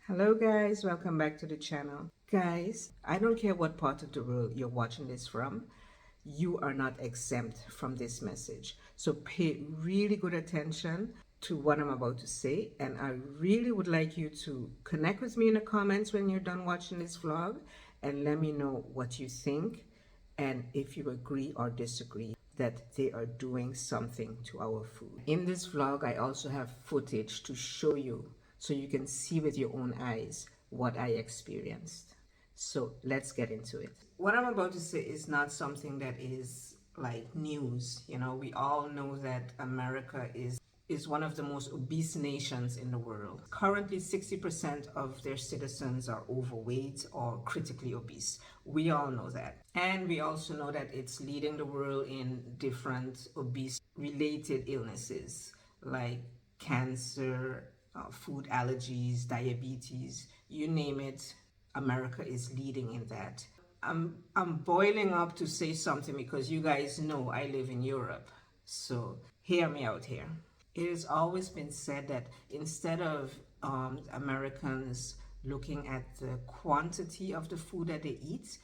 Hello guys, welcome back to the channel. Guys, I don't care what part of the world you're watching this from, you are not exempt from this message. So pay really good attention to what I'm about to say, and I really would like you to connect with me in the comments when you're done watching this vlog and let me know what you think and if you agree or disagree that they are doing something to our food. In this vlog, I also have footage to show you so you can see with your own eyes what I experienced. So let's get into it. What I'm about to say is not something that is like news. You know, we all know that America is one of the most obese nations in the world. Currently, 60% of their citizens are overweight or critically obese. We all know that. And we also know that it's leading the world in different obese-related illnesses like cancer, food allergies, diabetes, you name it, America is leading in that. I'm boiling up to say something because you guys know I live in Europe. So hear me out here. It has always been said that instead of Americans looking at the quantity of the food that they eat,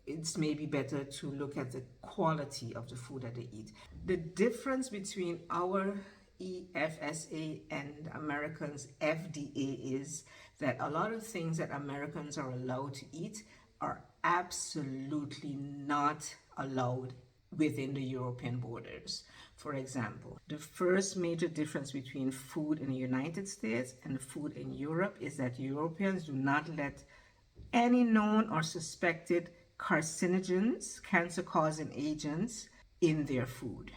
it's maybe better to look at the quality of the food that they eat. The difference between our EFSA and Americans' FDA is that a lot of things that Americans are allowed to eat are absolutely not allowed within the European borders. For example, the first major difference between food in the United States and food in Europe is that Europeans do not let any known or suspected carcinogens, cancer-causing agents, in their food.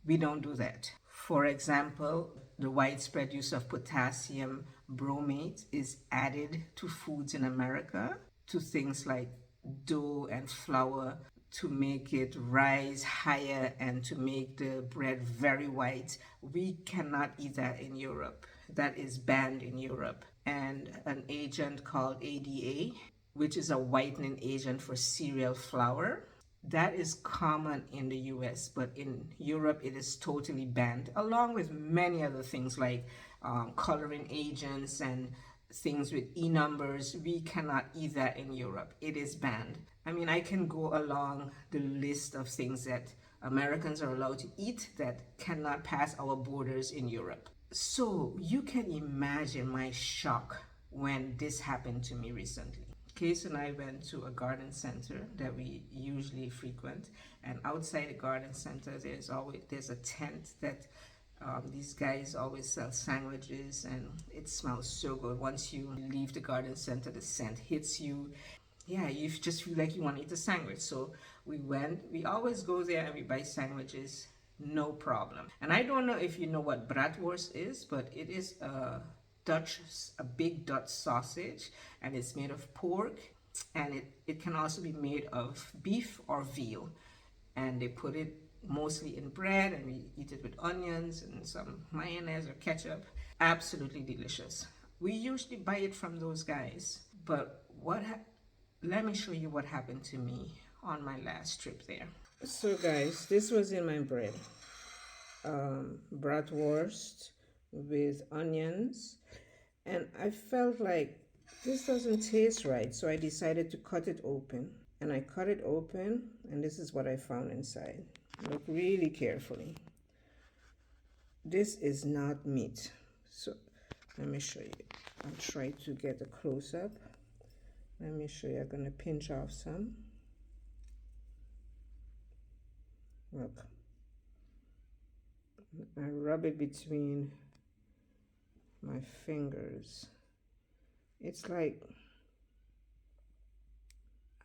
We don't do that. For example, the widespread use of potassium bromate is added to foods in America, to things like dough and flour, to make it rise higher and to make the bread very white. We cannot eat that in Europe. That is banned in Europe. And an agent called ADA, which is a whitening agent for cereal flour, that is common in the US, but in Europe it is totally banned, along with many other things like coloring agents and things with E numbers. We cannot eat that in Europe. It is banned. I mean, I can go along the list of things that Americans are allowed to eat that cannot pass our borders in Europe. So you can imagine my shock when this happened to me recently. Case and I went to a garden center that we usually frequent, and outside the garden center there's a tent that these guys always sell sandwiches, and it smells so good. Once you leave the garden center, the scent hits you. Yeah, you just feel like you want to eat a sandwich. So we always go there and we buy sandwiches, no problem. And I don't know if you know what bratwurst is, but it is a big Dutch sausage, and it's made of pork, and it can also be made of beef or veal, and they put it mostly in bread, and we eat it with onions and some mayonnaise or ketchup. Absolutely delicious. We usually buy it from those guys, but let me show you what happened to me on my last trip there. So guys, this was in my bread. Bratwurst with onions, and I felt like this doesn't taste right, so I decided to cut it open. And I cut it open, and this is what I found inside. Look really carefully. This is not meat. So let me show you. I'll try to get a close-up. Let me show you. I'm gonna pinch off some. Look. I rub it between my fingers. It's like,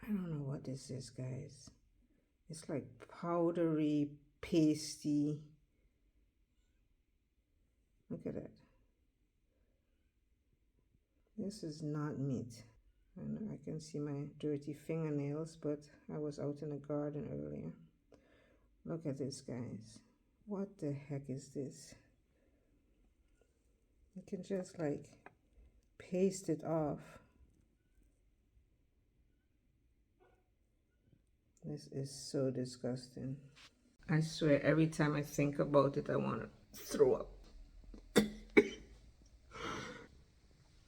I don't know what this is, guys. It's like powdery, pasty. Look at that. This is not meat. And I can see my dirty fingernails, but I was out in the garden earlier. Look at this, guys. What the heck is this? You can just like paste it off. This is so disgusting. I swear, every time I think about it, I want to throw up.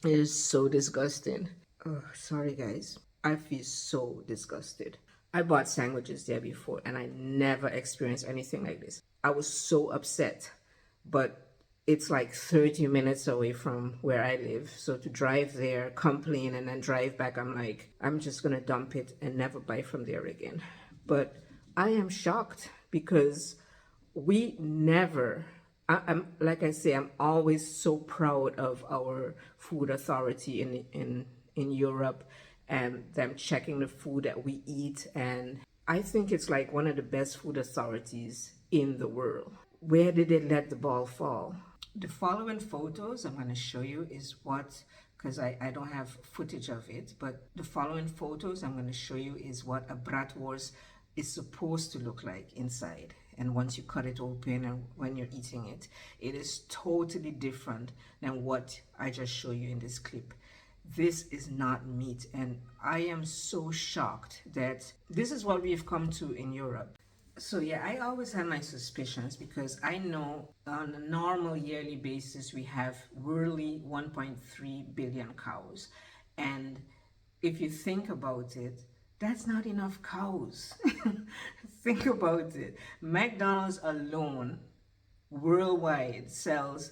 It is so disgusting. Oh, sorry, guys. I feel so disgusted. I bought sandwiches there before and I never experienced anything like this. I was so upset, but it's like 30 minutes away from where I live. So to drive there, complain, and then drive back, I'm like, I'm just going to dump it and never buy from there again. But I am shocked because we never, I'm like I say, I'm always so proud of our food authority in Europe and them checking the food that we eat. And I think it's like one of the best food authorities in the world. Where did they let the ball fall? The following photos I'm going to show you is what, because I don't have footage of it, but the following photos I'm going to show you is what a bratwurst is supposed to look like inside. And once you cut it open and when you're eating it, it is totally different than what I just showed you in this clip. This is not meat, and I am so shocked that this is what we've come to in Europe. So yeah, I always had my suspicions because I know on a normal yearly basis we have worldly 1.3 billion cows. And if you think about it, that's not enough cows. Think about it. McDonald's alone worldwide sells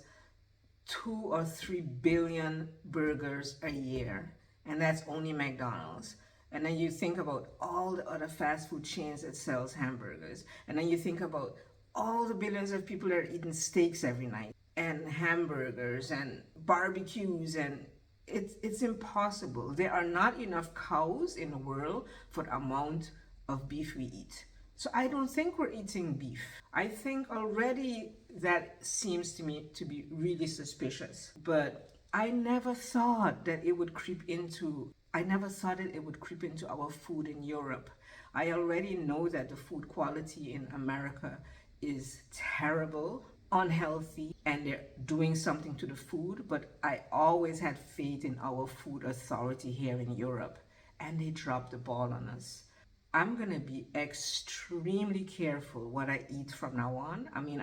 2 or 3 billion burgers a year, and that's only McDonald's. And then you think about all the other fast food chains that sells hamburgers, and then you think about all the billions of people that are eating steaks every night and hamburgers and barbecues, and it's impossible. There are not enough cows in the world for the amount of beef we eat. So I don't think we're eating beef. I think already that seems to me to be really suspicious. But I never thought that it would creep into our food in Europe. I already know that the food quality in America is terrible, unhealthy, and they're doing something to the food, but I always had faith in our food authority here in Europe, and they dropped the ball on us. I'm gonna be extremely careful what I eat from now on. I mean,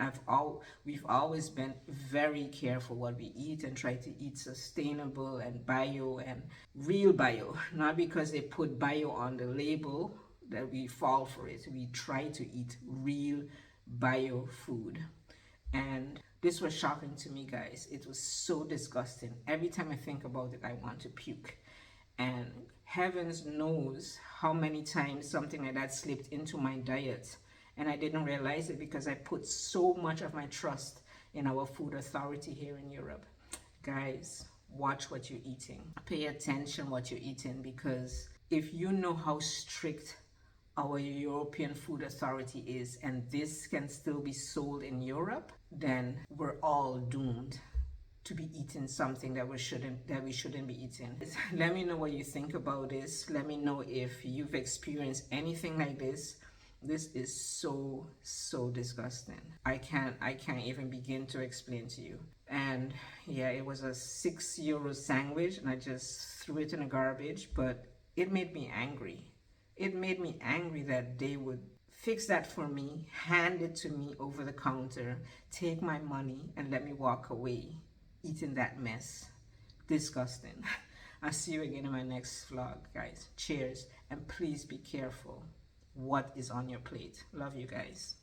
we've always been very careful what we eat and try to eat sustainable and bio and real bio. Not because they put bio on the label that we fall for it. We try to eat real bio food. And this was shocking to me, guys. It was so disgusting. Every time I think about it, I want to puke. And heavens knows how many times something like that slipped into my diet. And I didn't realize it because I put so much of my trust in our food authority here in Europe. Guys, watch what you're eating. Pay attention what you're eating, because if you know how strict our European food authority is and this can still be sold in Europe, then we're all doomed to be eating something that we shouldn't be eating. Let me know what you think about this. Let me know if you've experienced anything like this. This is so disgusting. I can't even begin to explain to you. And yeah, it was a €6 sandwich and I just threw it in the garbage, but it made me angry. It made me angry that they would fix that for me, hand it to me over the counter, take my money, and let me walk away eating that mess. Disgusting. I'll see you again in my next vlog, guys. Cheers, and please be careful what is on your plate. Love you guys.